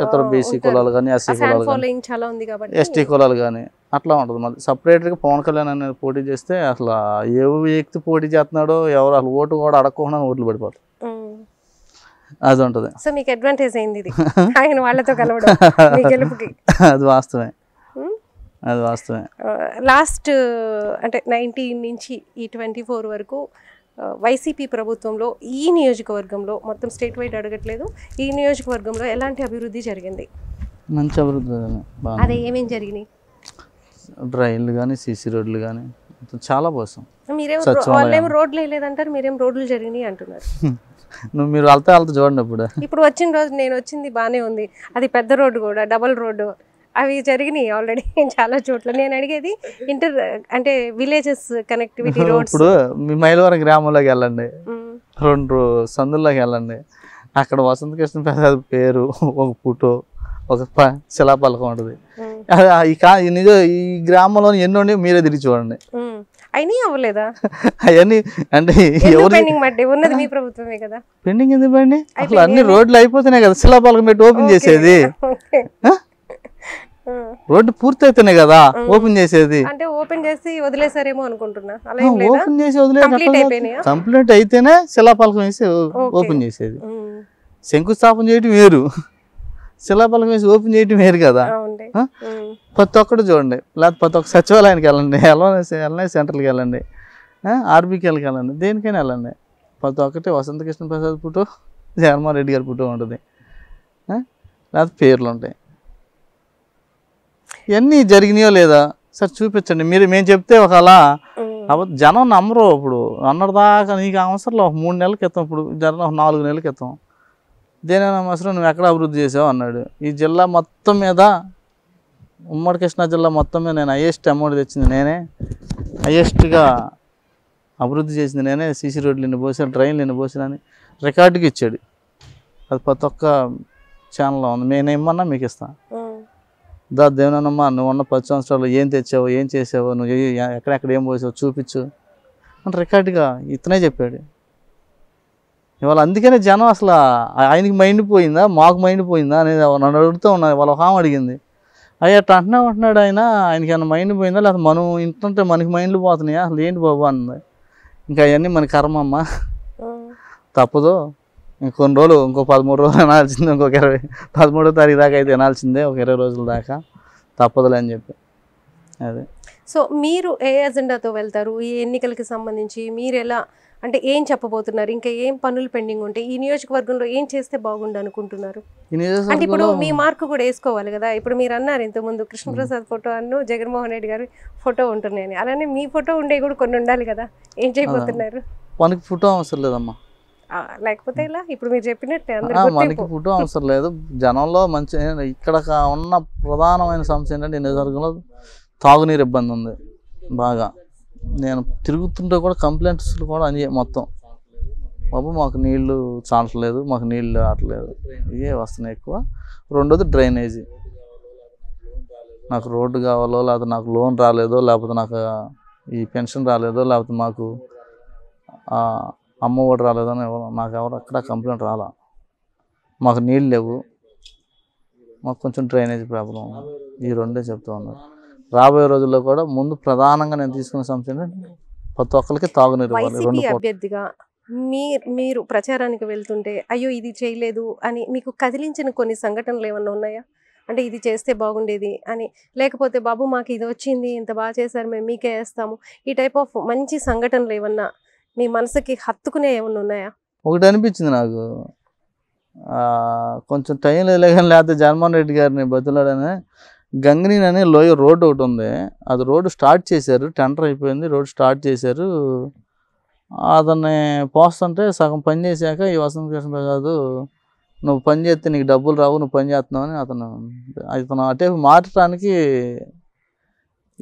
Speaker 2: ఇతర బీసీ కులాలు కానీ, ఎస్సీ కులాలు కానీ, ఎస్టీ కులాలు కానీ అట్లా ఉంటుంది. మళ్ళీ సపరేట్గా పవన్ కళ్యాణ్ అనేది పోటీ చేస్తే అసలు ఏ వ్యక్తి పోటీ చేస్తున్నాడో ఎవరు అసలు ఓటు కూడా అడగకుండా ఓట్లు పడిపోతారు, అది ఉంటుంది.
Speaker 1: సో మీకు అడ్వాంటేజ్ అయింది ఇది, ఆయన వాళ్ళతో కలవడం మీ గెలుపుకి.
Speaker 2: అది వాస్తవమే, అది వాస్తవమే.
Speaker 1: లాస్ట్ అంటే 19 నుంచి ఈ 24 వరకు వైసీపీ ప్రభుత్వంలో ఈ నియోజకవర్గంలో, మొత్తం స్టేట్ వైడ్ అడగట్లేదు, ఈ నియోజకవర్గంలో ఎలాంటి అభివృద్ధి జరిగింది?
Speaker 2: మంచి అభివృద్ధి.
Speaker 1: అదే ఏమేమి జరిగినాయి?
Speaker 2: డ్రైన్లు కానీ, సీసీ రోడ్లు కానీ చాలా కోసం.
Speaker 1: వాళ్ళేమో రోడ్లు వేయలేదంటారు, మీరేం రోడ్లు జరిగినాయి అంటున్నారు.
Speaker 2: మీరు వెళ్తా చూడండి.
Speaker 1: ఇప్పుడు వచ్చిన రోజు నేను వచ్చింది బాగానే ఉంది, అది పెద్ద రోడ్డు కూడా, డబల్ రోడ్డు, అవి జరిగినాయి ఆల్రెడీ చాలా చోట్ల. నేను అడిగేది అంటే విలేజెస్ కనెక్టివిటీ రోడ్స్.
Speaker 2: ఇప్పుడు మీ మైలవరం గ్రామంలోకి వెళ్ళండి, 2 సందుల్లోకి వెళ్ళండి, అక్కడ వసంత కృష్ణ ప్రసాద్ పేరు, ఒక ఫోటో, ఒక శిలాపలకం ఉంటుంది. ఈ గ్రామంలో ఎన్నో మీరే తిరిగి చూడండి.
Speaker 1: అయినా అవ్వలేదా?
Speaker 2: అవన్నీ అంటే
Speaker 1: ఉన్నది మీ ప్రభుత్వమే కదా.
Speaker 2: పెండింగ్ ఎందుకు పండి? అసలు అన్ని రోడ్లు అయిపోతున్నాయి కదా, శిలాపలకం పెట్టి ఓపెన్ చేసేది. రోడ్డు పూర్తి అయితేనే కదా ఓపెన్ చేసేది.
Speaker 1: అంటే ఓపెన్ చేసి వదిలేసారేమో అనుకుంటున్నా.
Speaker 2: ఓపెన్ చేసి వదిలేదు, కంప్లీట్ అయితేనే శిలాపలకం వేసి ఓపెన్ చేసేది. శంకుస్థాపన చేయటం వేరు, శిలాపలకం వేసి ఓపెన్ చేయటం వేరు కదా. ప్రతి ఒక్కటి చూడండి, లేకపోతే ప్రతి ఒక్క సచివాలయానికి వెళ్ళండి, ఎల్ఐ సెంటర్కి వెళ్ళండి, ఆర్బీకేలకి వెళ్ళండి, దేనికైనా వెళ్ళండి, ప్రతి ఒక్కటి వసంత కృష్ణ ప్రసాద్ ఫోటో, జగన్మోహన్ రెడ్డి గారి ఫోటో ఉంటుంది. లేకపోతే పేర్లు ఉంటాయి. ఇవన్నీ జరిగినాయో లేదా సార్ చూపించండి. మేము చెప్తే ఒకలా జనం నమ్మరు. ఇప్పుడు అన్నదాకా నీకు అవసరం ఒక 3 నెలల క్రితం, ఇప్పుడు జనం ఒక 4 నెలల క్రితం దేనైనా అవసరం నువ్వు ఎక్కడ అభివృద్ధి చేసావు అన్నాడు. ఈ జిల్లా మొత్తం మీద, ఉమ్మడి కృష్ణా జిల్లా మొత్తం మీద నేను హైయెస్ట్ అమౌంట్ తెచ్చింది నేనే, హైయెస్ట్గా అభివృద్ధి చేసింది నేనే. సీసీ రోడ్లు ఎన్ని పోసాను, ట్రైన్లు ఎన్ని పోసాను అని రికార్డుకి ఇచ్చాడు. అది ప్రతి ఒక్క ఛానల్లో ఉంది. నేను ఏమన్నా మీకు ఇస్తాను. దేవనమ్మా నువ్వు ఉన్న 10 సంవత్సరాలు ఏం తెచ్చావు, ఏం చేసావు, నువ్వు ఎక్కడెక్కడ ఏం పోసావు చూపించు అని రికార్డుగా ఇతనే చెప్పాడు. ఇవాళ అందుకనే జనం అసలు ఆయనకి మైండ్ పోయిందా మాకు మైండ్ పోయిందా అనేది నన్ను అడుగుతూ ఉన్నారు. వాళ్ళ ఒక ఆమె అడిగింది, అయ్యా అట్లా అంటున్నాడు ఆయనకి ఏమన్నా మైండ్ పోయిందా, లేకపోతే మనం ఇంటుంటే మనకి మైండ్లు పోతున్నాయా, అసలు ఏంటి బాబు అన్నది. ఇంకా అవన్నీ మన కర్మ అమ్మ, తప్పదు. ఇంకొన్ని రోజులు, ఇంకో 13 రోజులు అనాల్సిందే, ఇంకొక 13వ తారీఖు దాకా అయితే అనాల్సిందే, ఒక 20 రోజుల దాకా తప్పదులే అని చెప్పి. అదే.
Speaker 1: సో మీరు ఏ ఎజెండాతో వెళ్తారు ఈ ఎన్నికలకి సంబంధించి? మీరు ఎలా అంటే ఏం చెప్పబోతున్నారు? ఇంకా ఏం పనులు పెండింగ్ ఉంటాయి? ఈ నియోజకవర్గంలో ఏం చేస్తే బాగుండు అనుకుంటున్నారు? అంటే ఇప్పుడు మీ మార్కు కూడా వేసుకోవాలి కదా. ఇప్పుడు మీరు అన్నారు ఇంతకుముందు కృష్ణప్రసాద్ ఫోటో అన్ను జగన్మోహన్ రెడ్డి గారి ఫోటో ఉంటున్నాయని, అలానే మీ ఫోటో ఉండే కూడా కొన్ని ఉండాలి కదా. ఏం చేయబోతున్నారు?
Speaker 2: మనకి ఫోటో అవసరం లేదమ్మా.
Speaker 1: లేకపోతే ఇలా ఇప్పుడు మీరు చెప్పినట్టే
Speaker 2: మనకి ఫోటో అవసరం లేదు. జనంలో మంచి ఇక్కడ ఉన్న ప్రధానమైన సమస్య ఏంటంటే నియోజకవర్గంలో తాగునీరు ఇబ్బంది ఉంది బాగా. నేను తిరుగుతుంటే కూడా కంప్లైంట్స్ కూడా అని మొత్తం, బాబు మాకు నీళ్లు చాలట్లేదు, మాకు నీళ్ళు రావట్లేదు, ఇవే వస్తున్నాయి ఎక్కువ. రెండోది డ్రైనేజీ, నాకు రోడ్డు కావాలో, లేకపోతే నాకు లోన్ రాలేదో, లేకపోతే నాకు ఈ పెన్షన్ రాలేదో, లేకపోతే మాకు అమ్మ ఒడి రాలేదని నాకు ఎవరు అక్కడ కంప్లైంట్ రాలా. మాకు నీళ్ళు లేవు, మాకు కొంచెం డ్రైనేజ్ ప్రాబ్లం, ఈ రెండే చెప్తూ ఉన్నారు. రాబోయే రోజుల్లో కూడా ముందు ప్రధానంగా నేను తీసుకున్న సమస్య ఏంటంటే ప్రతి ఒక్కరికి తాగునీరు ఇవ్వాలి.
Speaker 1: అభ్యర్థిగా మీరు ప్రచారానికి వెళ్తుంటే అయ్యో ఇది చేయలేదు అని మీకు కదిలించిన కొన్ని సంఘటనలు ఏమన్నా ఉన్నాయా? అంటే ఇది చేస్తే బాగుండేది అని, లేకపోతే బాబు మాకు ఇది వచ్చింది, ఇంత బాగా చేశారు, మేము మీకే వేస్తాము, ఈ టైప్ ఆఫ్ మంచి సంఘటనలు ఏమన్నా మీ మనసుకి హత్తుకునే ఏమన్నా ఉన్నాయా?
Speaker 2: ఒకటి అనిపించింది నాకు, కొంచెం టైం లేదు కానీ లేకపోతే జగన్మోహన్ రెడ్డి గారిని బతులాడని గంగనీన్ అనే లోయ రోడ్డు ఒకటి ఉంది. అది రోడ్డు స్టార్ట్ చేశారు, టెండర్ అయిపోయింది, రోడ్డు స్టార్ట్ చేశారు. అతన్ని పోస్తుంటే సగం పని చేశాక ఈ వసంత కృష్ణ ప్రసాద్ నువ్వు పని చేస్తే నీకు డబ్బులు రావు, నువ్వు పని చేస్తున్నావు అని అతను అటే మార్చడానికి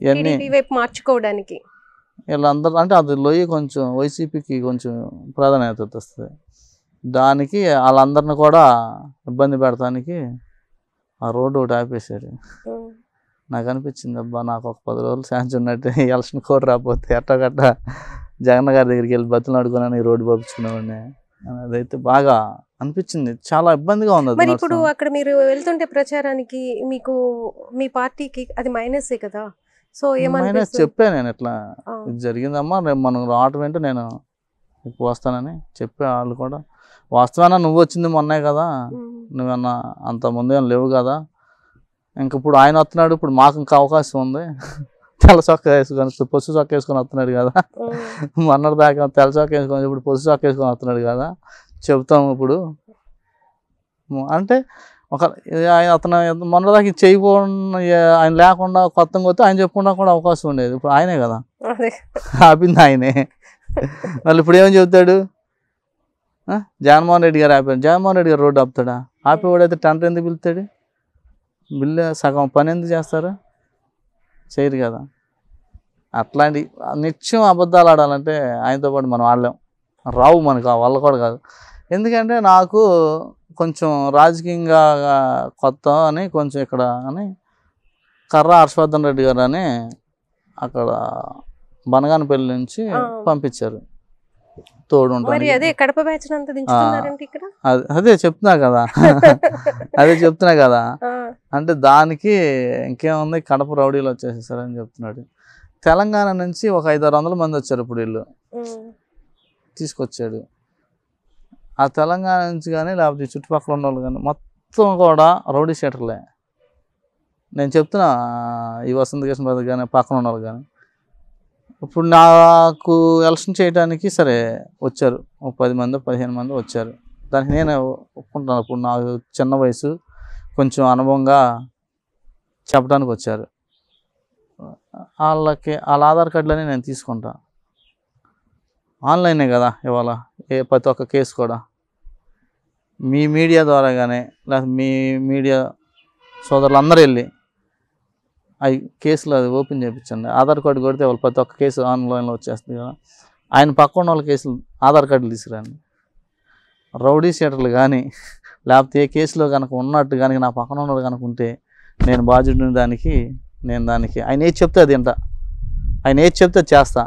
Speaker 2: ఇవన్నీ
Speaker 1: మార్చుకోవడానికి
Speaker 2: వీళ్ళందరూ, అంటే అది లోయ కొంచెం వైసీపీకి కొంచెం ప్రాధాన్యత వస్తుంది. దానికి వాళ్ళందరిని కూడా ఇబ్బంది పెడతానికి ఆ రోడ్డు ఒకటి ఆపేశాడు. నాకు అనిపించింది, అబ్బా నాకు ఒక 10 రోజులు ఛాన్స్ ఉన్నట్టు, ఎలక్షన్ కోడ్ రాకపోతే ఎట్టగట్ట జగన్ గారి దగ్గరికి వెళ్ళి బతులు అడుగున్నాను, ఈ రోడ్డు పంపించుకునేవాడిని. అదైతే బాగా అనిపించింది, చాలా ఇబ్బందిగా ఉంది.
Speaker 1: మరి ఇప్పుడు అక్కడ మీరు వెళ్తుంటే ప్రచారానికి మీకు మీ పార్టీకి అది మైనసే కదా. సో ఏమైనా
Speaker 2: చెప్పాను నేను, ఇట్లా ఇది జరిగిందమ్మా, రేపు మనం రావటం ఏంటో నేను ఎక్కువ వస్తానని చెప్పే. వాళ్ళు కూడా వాస్తవాన నువ్వు వచ్చింది మొన్నే కదా, నువ్వన్నా అంత ముందే లేవు కదా, ఇంక ఇప్పుడు ఆయన వస్తున్నాడు, ఇప్పుడు మాకు ఇంకా అవకాశం ఉంది, తెల్ల చొక్క వేసుకొని పొసు చొక్క వేసుకొని వస్తున్నాడు కదా, మొన్నటి దాకా తెల్ల చొక్క వేసుకొని ఇప్పుడు పొసు చొక్క వేసుకొని వస్తున్నాడు కదా, చెబుతాము ఇప్పుడు అంటే ఒక అతను మొన్నదాకా చేయకుండా ఆయన లేకుండా కొత్తగా వస్తే ఆయన చెప్పుకున్నా కూడా అవకాశం ఉండేది. ఇప్పుడు ఆయనే కదా ఆపింది, ఆయనే. మళ్ళీ ఇప్పుడు ఏమని చెబుతాడు, జగన్మోహన్ రెడ్డి గారు ఆపాడు, జగన్మోహన్ రెడ్డి గారు రోడ్డు ఆపుతాడా? ఆపేవాడైతే టెండర్ ఎందుకు పిలుస్తాడు? బిల్లు సగం పని ఎందుకు చేస్తారు? చేయరు కదా. అట్లాంటి నిత్యం అబద్ధాలు ఆడాలంటే ఆయనతో పాటు మనం ఆడలేం, రావు మనకు, ఆ వల్ల కూడా కాదు. ఎందుకంటే నాకు కొంచెం రాజకీయంగా కొత్త అని కొంచెం ఇక్కడ అని కర్రా హర్షవర్ధన్ రెడ్డి గారు అని అక్కడ బనగానపల్లి నుంచి పంపించారు తోడు. అదే చెప్తున్నా కదా, అదే చెప్తున్నా కదా. అంటే దానికి ఇంకేముంది, కడప రౌడీలు వచ్చేసేసారని చెప్తున్నాడు. తెలంగాణ నుంచి ఒక 500-600 మంది వచ్చారు ఇప్పుడు వీళ్ళు తీసుకొచ్చాడు. ఆ తెలంగాణ నుంచి కానీ లేకపోతే చుట్టుపక్కల ఉన్న వాళ్ళు కానీ మొత్తం కూడా రౌడీ షీటర్లే. నేను చెప్తున్నా, ఈ వసంత కృష్ణ ప్రసాద్ కానీ పక్కన ఉన్న వాళ్ళు కానీ. ఇప్పుడు నాకు ఎలక్షన్ చేయడానికి సరే వచ్చారు, 10 మంది 15 మంది వచ్చారు, దానికి నేను ఒప్పుకుంటాను. అప్పుడు నాకు చిన్న వయసు, కొంచెం అనుభవంగా చెప్పడానికి వచ్చారు. వాళ్ళ ఆధార్ కార్డులని నేను తీసుకుంటా. ఆన్లైనే కదా ఇవాళ ప్రతి ఒక్క కేసు కూడా. మీ మీడియా ద్వారా కానీ లేకపోతే మీ మీడియా సోదరులు అందరూ వెళ్ళి అవి కేసులు అది ఓపెన్ చేయించండి. ఆధార్ కార్డు కొడితే వాళ్ళు ప్రతి ఒక్క కేసు ఆన్లైన్లో వచ్చేస్తుంది కదా. ఆయన పక్కన వాళ్ళ కేసులు ఆధార్ కార్డులు తీసుకురండి. రౌడీ షీటర్లు కానీ లేకపోతే ఏ కేసులో కనుక ఉన్నట్టు కనుక నా పక్కన ఉన్నది కనుక ఉంటే నేను బాధ్యుడిని దానికి. ఆయన ఏది చెప్తే అది వింటా, ఆయన ఏది చెప్తే చేస్తా.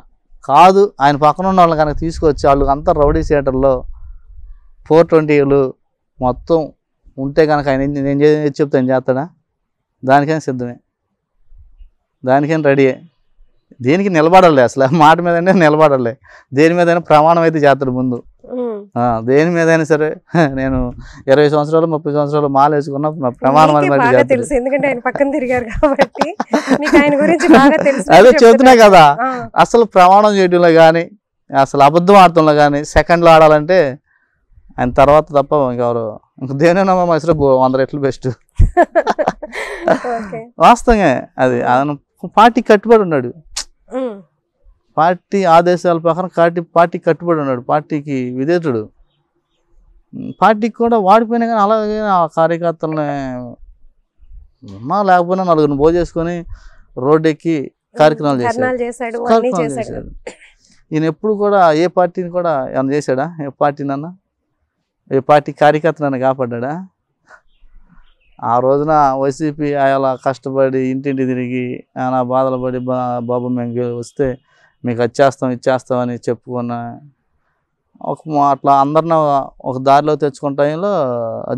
Speaker 2: కాదు ఆయన పక్కన ఉన్న వాళ్ళని కనుక తీసుకొచ్చి వాళ్ళు అంతా రౌడీ షీటర్లో 420లు మొత్తం ఉంటే కనుక ఆయన నేను ఏది చెప్తే ఆయన చేస్తాడా? దానికైనా సిద్ధమే, దానికైనా రెడీయే. దేనికి నిలబడాలి, అసలు మాట మీదనే నిలబడాలి. దేని మీదైనా ప్రమాణం అయితే చేస్తాడు ముందు. దేని మీదైనా సరే నేను 20 సంవత్సరాలు 30 సంవత్సరాలు మాల వేసుకున్న ప్రమాణం
Speaker 1: తెలుసు, ఎందుకంటే ఆయన పక్కన తిరిగారు కాబట్టి ఆయన గురించి బాగా తెలుసు.
Speaker 2: అదే చెబుతున్నా కదా, అసలు ప్రమాణం చేయడంలో కానీ అసలు అబద్ధం ఆడటంలో కానీ సెకండ్లో ఆడాలంటే ఆయన తర్వాత తప్ప ఇంకెవరు. ఇంక దేనినమ్మా మసలు 100 రెట్లు బెస్ట్. వాస్తవంగా అది ఆయన పార్టీ కట్టుబడి ఉన్నాడు. పార్టీ ఆదేశాల ప్రకారం పార్టీ కట్టుబడి ఉన్నాడు. పార్టీకి విధేయుడు. పార్టీకి కూడా వాడిపోయినా కానీ అలాగే ఆ కార్యకర్తలని ఉన్నా లేకపోయినా నలుగురిని భోజేసుకొని రోడ్డు ఎక్కి కార్యక్రమాలు చేశాడు. ఈయన ఎప్పుడు కూడా ఏ పార్టీని కూడా ఏమన్నా చేశాడా? ఏ పార్టీనన్నా ఏ పార్టీ కార్యకర్తనన్నా కాపాడ్డా? ఆ రోజున వైసీపీ అలా కష్టపడి ఇంటింటి తిరిగి ఆయన బాధలు పడి బాబు మేము వస్తే మీకు ఇచ్చేస్తామని చెప్పుకున్న అట్లా అందరిని ఒక దారిలో తెచ్చుకున్న టైంలో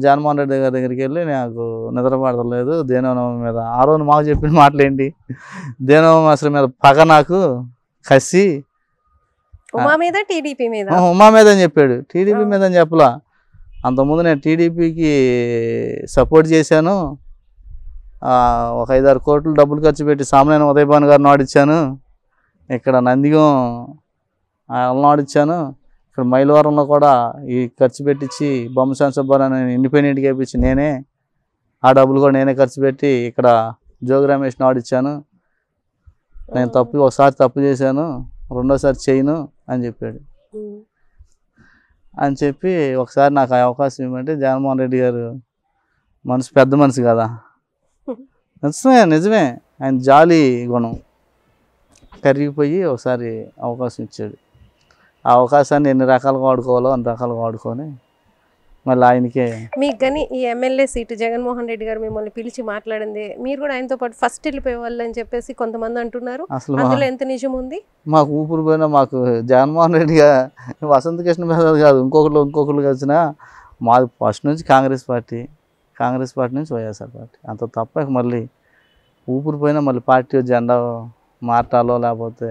Speaker 2: జగన్మోహన్ రెడ్డి గారి దగ్గరికి వెళ్ళి నాకు నిద్ర పడతలేదు దేనవనవమి మీద. ఆ రోజు మాకు చెప్పిన మాటలేంటి? దేనవనవమి అసలు మీద పగ, నాకు కసి
Speaker 1: ఉమా మీద టీడీపీ మీద
Speaker 2: అని చెప్పాడు. టీడీపీ మీద అని చెప్పలా. అంతకుముందు నేను టీడీపీకి సపోర్ట్ చేశాను. ఒక 5-6 కోట్లు డబ్బులు ఖర్చు పెట్టి సామాన్య ఉదయభాన్ గారిని ఆడిచ్చాను. ఇక్కడ నందిగం వాళ్ళని ఆడిచ్చాను. ఇక్కడ మైలవరంలో కూడా ఈ ఖర్చు పెట్టించి బొమ్మసాని సుబ్బారావు ఇండిపెండెంట్గా వేయించి నేనే ఆ డబ్బులు కూడా నేనే ఖర్చు పెట్టి ఇక్కడ జోగి రమేష్ని ఆడిచ్చాను. నేను ఒకసారి తప్పు చేశాను, రెండోసారి చేయను అని చెప్పాడు. అని చెప్పి ఒకసారి నాకు ఆ అవకాశం ఇవ్వమంటే జగన్మోహన్ రెడ్డి గారు పెద్ద మనసు కదా. నిజమే ఆయన జాలి గుణం కరిగిపోయి ఒకసారి అవకాశం ఇచ్చాడు. ఆ అవకాశాన్ని ఎన్ని రకాలుగా వాడుకోవాలో అన్ని రకాలుగా వాడుకొని మళ్ళీ ఆయనకే.
Speaker 1: మీకు కానీ ఈ ఎమ్మెల్యే సీటు జగన్మోహన్ రెడ్డి గారు మిమ్మల్ని పిలిచి మాట్లాడింది, మీరు కూడా ఆయనతో పాటు ఫస్ట్ వెళ్ళిపోయేవాళ్ళు అని చెప్పేసి కొంతమంది అంటున్నారు. అసలు అందులో ఎంత నిజం ఉంది?
Speaker 2: మాకు ఊపిరి పోయినా మాకు జగన్మోహన్ రెడ్డి గారు వసంత కృష్ణ ప్రసాద్ కాదు, ఇంకొకరు కలిసిన మాది ఫస్ట్ నుంచి కాంగ్రెస్ పార్టీ నుంచి వైఎస్ఆర్ పార్టీ. అంత తప్ప మళ్ళీ ఊపిరి పోయినా మళ్ళీ పార్టీ జెండా మార్చాలో లేకపోతే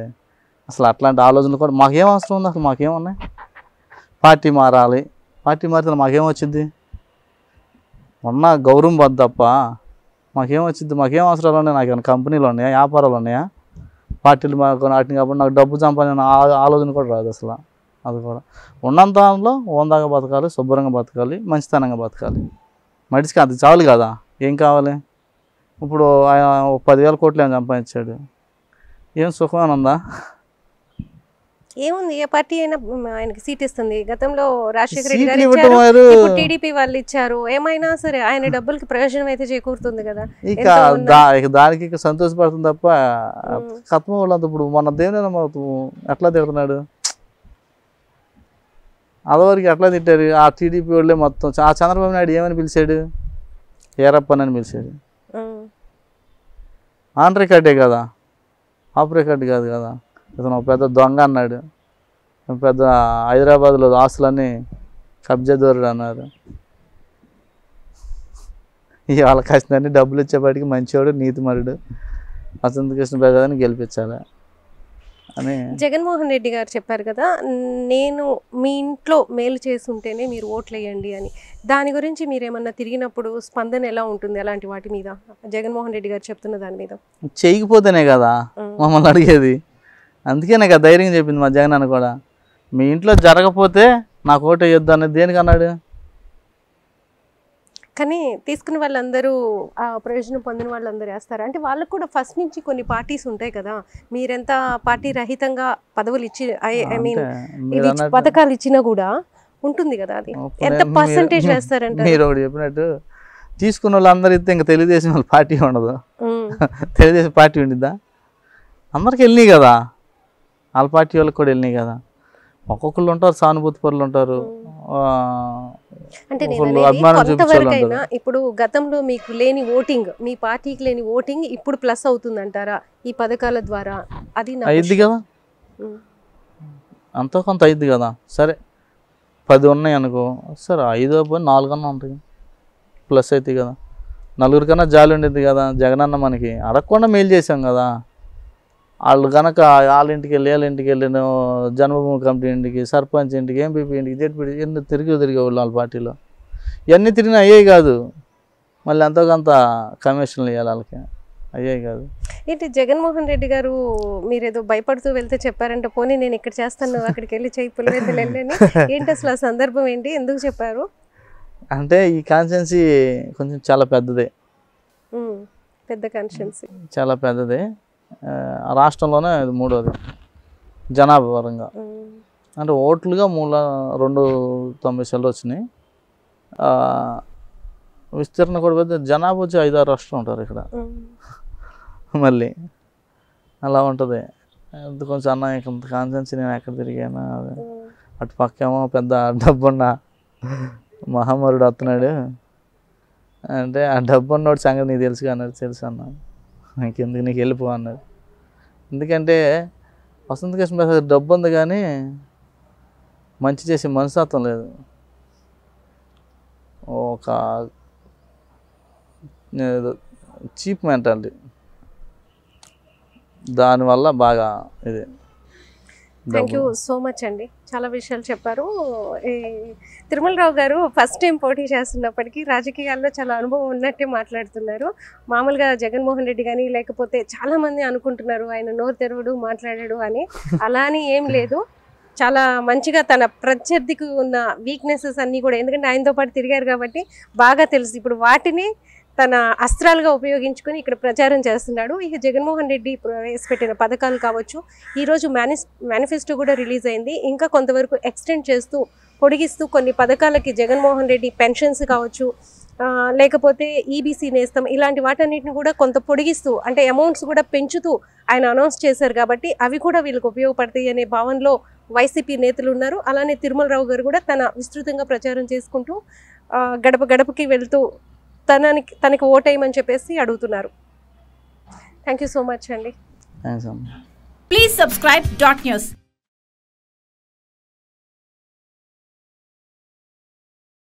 Speaker 2: అసలు అట్లాంటి ఆలోచనలు కూడా మాకేం అవసరం ఉంది? అసలు మాకేమున్నాయి? పార్టీ మారాలి, పార్టీ మారితే మాకేం వచ్చింది? ఉన్న గౌరవం వద్ద తప్ప మాకేం వచ్చింది? మాకేం అవసరాలు ఉన్నాయి? నాకు ఏమైనా కంపెనీలు ఉన్నాయా, వ్యాపారాలు ఉన్నాయా? పార్టీలు వాటిని కాబట్టి నాకు డబ్బు సంపాదన ఆలోచన కూడా రాదు అసలు. అది కూడా ఉన్నంత దాంట్లో ఓందాగా బతకాలి, శుభ్రంగా బతకాలి, మంచితనంగా బతకాలి. మనిషికి అది చాలు కదా, ఏం కావాలి? ఇప్పుడు ఆయన 10,000 కోట్లు ఏం సంపాదించాడు, ఏం సుఖమైన ఉందా?
Speaker 1: ఏముంది? ఏ పార్టీ అయినా ఆయనకి సీట్ ఇస్తుంది. గతంలో రాజశేఖర రెడ్డి గారు ఇచ్చారు, ఇప్పుడు టీడీపీ వాళ్ళు ఇచ్చారు. ఏమైనా సరే ఆయన డబ్బులకి ప్రయోజనం అయితే చేకూరుతుంది కదా.
Speaker 2: ఇక దానికి సంతోషపడుతుంది తప్ప కథమ వాళ్ళంతా. ఇప్పుడు మన దేవుని ఎట్లా తిడుతున్నాడు, అదవరికి ఎట్లా తిట్టారు ఆ టీడీపీ వాళ్ళే మొత్తం. ఆ చంద్రబాబు నాయుడు ఏమని పిలిచాడు? ఏరప్పన్ అని పిలిచాడు. ఆన్ రికార్డే కదా, ఆఫ్ రికార్డ్ కాదు కదా. ఇతను పెద్ద దొంగ అన్నాడు, పెద్ద హైదరాబాద్లో ఆస్తులన్నీ కబ్జాదారుడు అన్నారు. ఇవాళ కష్టన్ని డబ్బులు ఇచ్చేపాటికి మంచివాడు, నీతిమరుడు వసంత కృష్ణ ప్రసాద్ని గెలిపించాలి అని
Speaker 1: జగన్మోహన్ రెడ్డి గారు చెప్పారు కదా, నేను మీ ఇంట్లో మేలు చేసి ఉంటేనే మీరు ఓట్లు వేయండి అని. దాని గురించి మీరు ఏమన్నా తిరిగినప్పుడు స్పందన ఎలా ఉంటుంది అలాంటి వాటి మీద? జగన్మోహన్ రెడ్డి గారు చెప్తున్న దాని మీద
Speaker 2: చేయకపోతేనే కదా మమ్మల్ని అడిగేది. అందుకే నాకు ఆ ధైర్యం చెప్పింది మా జగన్ అన్న కూడా. మీ ఇంట్లో జరగకపోతే నాకు ఓటు వేయొద్దు అనేది దేనికి అన్నాడు?
Speaker 1: కానీ తీసుకున్న వాళ్ళందరూ ఆ ప్రయోజనం పొందిన వాళ్ళందరూ వేస్తారు అంటే వాళ్ళకు కూడా ఫస్ట్ నుంచి కొన్ని పార్టీస్ ఉంటాయి కదా మీరెంత పార్టీ రహితంగా పదవులు ఇచ్చి ఐ మీన్ ఇది పథకాలు ఇచ్చినా కూడా ఉంటుంది కదా అది ఎంత పర్సంటేజ్ వేస్తారంటే
Speaker 2: మీరు ఒకటి చెప్పినట్టు తీసుకున్న వాళ్ళందరూ ఇస్తే ఇంకా తెలుగుదేశం వాళ్ళ పార్టీ ఉండదు తెలుగుదేశం పార్టీ ఉండిద్దా అందరికి వెళ్ళినాయి కదా వాళ్ళ పార్టీ వాళ్ళకి కూడా వెళ్ళినాయి కదా ఒక్కొక్కళ్ళు ఉంటారు సానుభూతి పరులు ఉంటారు
Speaker 1: అంటే కొంతవరకైనా ఇప్పుడు గతంలో మీకు లేని ఓటింగ్ మీ పార్టీకి లేని ఓటింగ్ ఇప్పుడు ప్లస్ అవుతుందంటారా ఈ పథకాల ద్వారా అది
Speaker 2: అయింది కదా అంతో కొంత అయింది కదా సరే 10 ఉన్నాయి అనుకో సరే 5 పోయి 4 అన్నా ఉంటాయి ప్లస్ అవుతాయి కదా నలుగురికన్నా జాలి ఉండేది కదా జగనన్న మనకి అడగకుండా మేలు చేసాం కదా వాళ్ళు కనుక వాళ్ళ ఇంటికి వెళ్ళి వాళ్ళ ఇంటికి వెళ్ళిన జన్మభూమి కమిటీ ఇంటికి సర్పంచ్ ఇంటికి ఎంపీపీ ఇంటికి జెడ్పీ ఎన్ని తిరిగే వాళ్ళు వాళ్ళ పార్టీలో ఇవన్నీ తిరిగినా అయ్యాయి కాదు మళ్ళీ ఎంతో కొంత కమిషన్లు ఇవ్వాలి వాళ్ళకి అయ్యాయి కాదు
Speaker 1: ఏంటి జగన్మోహన్ రెడ్డి గారు మీరేదో భయపడుతూ వెళ్తే చెప్పారంటే పోనీ నేను ఇక్కడ చేస్తాను అక్కడికి వెళ్ళి చేయి పులివెందులు వెళ్ళని ఏంటి అసలు ఆ సందర్భం ఏంటి ఎందుకు చెప్పారు
Speaker 2: అంటే ఈ కాన్స్టిట్యున్సీ కొంచెం చాలా పెద్దదే
Speaker 1: పెద్ద కాన్స్టిట్యున్సీ
Speaker 2: చాలా పెద్దదే రాష్ట్రంలోనే ఇది 3వది జనాభా పరంగా అంటే ఓట్లుగా 290 వచ్చినాయి విస్తీర్ణ కూడా పెద్ద జనాభా వచ్చి 5-6 రాష్ట్రాలు ఉంటారు ఇక్కడ మళ్ళీ అలా ఉంటుంది కొంచెం అన్న ఇంత కాన్సెన్సీ నేను ఎక్కడ తిరిగాను అటు పక్కేమో పెద్ద డబ్బున్న మహామరుడు వస్తున్నాడు అంటే ఆ డబ్బున్నోడు సంగతి నీకు తెలుసు అన్నాడు తెలుసు అన్నాడు ఇంకెందుకు నీకు వెళ్ళిపో అన్నాడు ఎందుకంటే వసంత కృష్ణ డబ్బు ఉంది కానీ మంచి చేసే మనస్తత్వం లేదు ఒక చీప్ మెంటాలిటీ దానివల్ల బాగా ఇది
Speaker 1: థ్యాంక్ యూ సో మచ్ అండి చాలా విషయాలు చెప్పారు తిరుమలరావు గారు ఫస్ట్ టైం పోటీ చేస్తున్నప్పటికీ రాజకీయాల్లో చాలా అనుభవం ఉన్నట్టే మాట్లాడుతున్నారు మామూలుగా జగన్మోహన్ రెడ్డి కానీ లేకపోతే చాలామంది అనుకుంటున్నారు ఆయన నోరు తెరవడు మాట్లాడాడు అని అలా అని ఏం లేదు చాలా మంచిగా తన ప్రత్యర్థికి ఉన్న వీక్నెసెస్ అన్నీ కూడా ఎందుకంటే ఆయనతో పాటు తిరిగారు కాబట్టి బాగా తెలుసు ఇప్పుడు వాటిని తన అస్త్రాలుగా ఉపయోగించుకొని ఇక్కడ ప్రచారం చేస్తున్నాడు ఇక జగన్మోహన్ రెడ్డి ప్రవేశపెట్టిన పథకాలు కావచ్చు ఈరోజు మేనిఫెస్టో కూడా రిలీజ్ అయింది ఇంకా కొంతవరకు ఎక్స్టెండ్ చేస్తూ పొడిగిస్తూ కొన్ని పథకాలకి జగన్మోహన్ రెడ్డి పెన్షన్స్ కావచ్చు లేకపోతే ఈబీసీ నేస్తం ఇలాంటి వాటన్నిటిని కూడా కొంత పొడిగిస్తూ అంటే అమౌంట్స్ కూడా పెంచుతూ ఆయన అనౌన్స్ చేశారు కాబట్టి అవి కూడా వీళ్ళకి ఉపయోగపడతాయి అనే భావనలో వైసీపీ నేతలు ఉన్నారు అలానే తిరుమలరావు గారు కూడా తన విస్తృతంగా ప్రచారం చేసుకుంటూ గడప గడపకి వెళ్తూ తనకి ఓటేయమని చెప్పేసి అడుగుతున్నారు థ్యాంక్ యూ సో మచ్ అండి
Speaker 3: ప్లీజ్ సబ్స్క్రైబ్ డాట్ న్యూస్